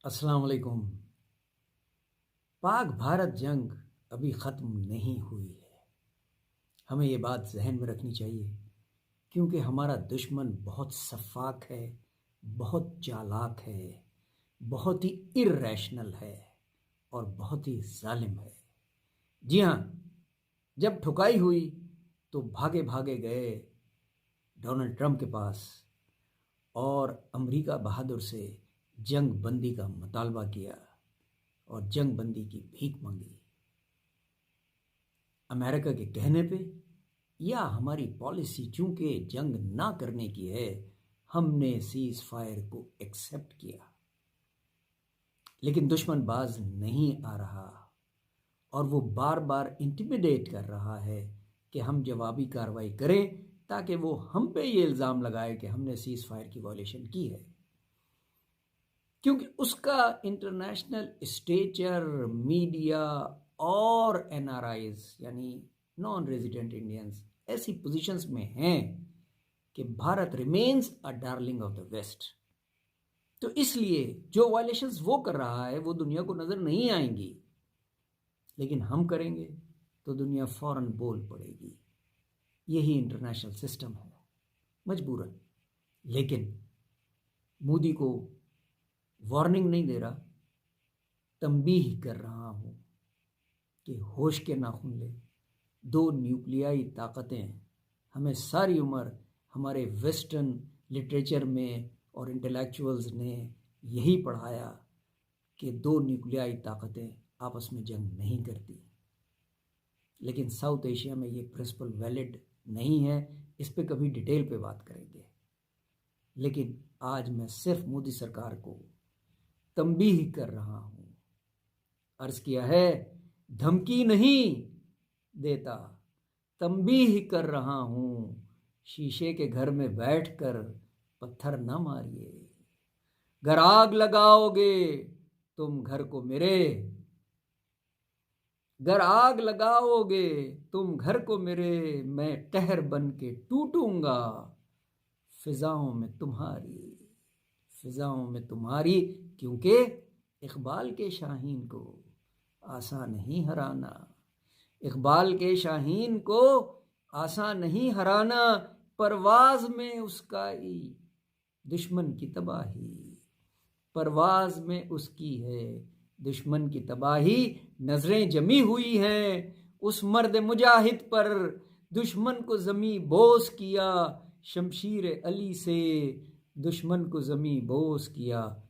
अस्सलाम वालेकुम। पाक भारत जंग अभी ख़त्म नहीं हुई है। हमें ये बात जहन में रखनी चाहिए क्योंकि हमारा दुश्मन बहुत सफ़ाक है, बहुत चालाक है, बहुत ही इर्रेशनल है और बहुत ही जालिम है। जी हाँ, जब ठुकाई हुई तो भागे भागे गए डोनाल्ड ट्रंप के पास और अमेरिका बहादुर से जंग बंदी का मुतालबा किया और जंग बंदी की भीख मांगी। अमेरिका के कहने पे या हमारी पॉलिसी चूंकि जंग ना करने की है, हमने सीज फायर को एक्सेप्ट किया। लेकिन दुश्मन बाज नहीं आ रहा और वो बार बार इंटिमिडेट कर रहा है कि हम जवाबी कार्रवाई करें ताकि वो हम पे ये इल्ज़ाम लगाए कि हमने सीज फायर की वॉयलेशन की है। क्योंकि उसका इंटरनेशनल स्टेचर, मीडिया और एनआरआईज यानी नॉन रेजिडेंट इंडियंस ऐसी पोजीशंस में हैं कि Bharat remains a darling of the west. तो इसलिए जो वायलेशंस वो कर रहा है वो दुनिया को नजर नहीं आएंगी, लेकिन हम करेंगे तो दुनिया फौरन बोल पड़ेगी। यही इंटरनेशनल सिस्टम है, मजबूरन। लेकिन मोदी को वार्निंग नहीं दे रहा, तंबीह कर रहा हूं कि होश के नाखून ले। दो न्यूक्लियाई ताकतें हमें सारी उम्र हमारे वेस्टर्न लिटरेचर में और इंटेलेक्चुअल्स ने यही पढ़ाया कि दो न्यूक्लियाई ताकतें आपस में जंग नहीं करती। लेकिन साउथ एशिया में ये प्रिंसिपल वैलिड नहीं है। इस पे कभी डिटेल पे बात करेंगे। लेकिन आज मैं सिर्फ मोदी सरकार को तंबीह कर रहा हूं। अर्ज किया है, धमकी नहीं देता, तंबीह कर रहा हूं। शीशे के घर में बैठकर पत्थर न मारिए। घर आग लगाओगे तुम घर को मेरे, घर आग लगाओगे तुम घर को मेरे, मैं कहर बन के टूटूंगा फिजाओं में तुम्हारी, फिजाओं में तुम्हारी। क्योंकि इकबाल के शाहीन को आसान नहीं हराना, इकबाल के शाहीन को आसान नहीं हराना। परवाज में उसका ही दुश्मन की तबाही, परवाज में उसकी है दुश्मन की तबाही। नजरें जमी हुई हैं उस मर्द मुजाहिद पर, दुश्मन को जमी बोस किया शमशीर अली से, दुश्मन को जमी बोस किया